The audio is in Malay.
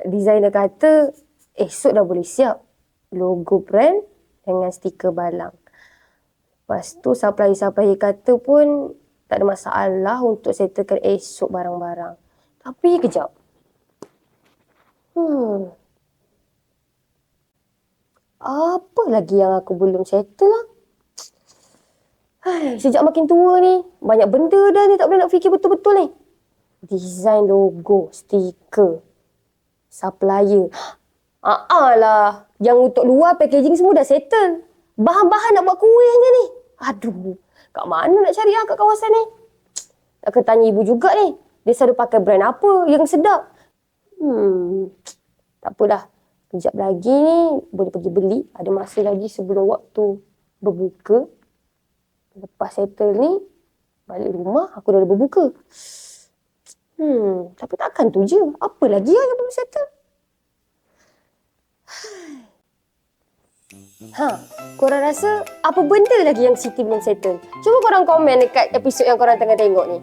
designer kata esok dah boleh siap. Logo brand dengan stiker balang. Lepas tu supplier-supplier kata pun tak ada masalah untuk settlekan esok barang-barang. Tapi kejap. Apa lagi yang aku belum settle lah? Sejak makin tua ni, banyak benda dah ni tak boleh nak fikir betul-betul ni. Design logo, stiker, supplier. Lah. Yang untuk luar packaging semua dah settle. Bahan-bahan nak buat kuih je ni. Aduh, kat mana nak cari kat kawasan ni? Nak kena tanya ibu juga ni. Dia selalu pakai brand apa yang sedap? Tak apa dah. Kejap lagi ni boleh pergi beli. Ada masa lagi sebelum waktu berbuka. Lepas settle ni, balik rumah aku dah berbuka. Tapi takkan tu je. Apa lagi yang belum settle? Korang rasa apa benda lagi yang Siti belum settle? Cuba korang komen dekat episod yang korang tengah tengok ni.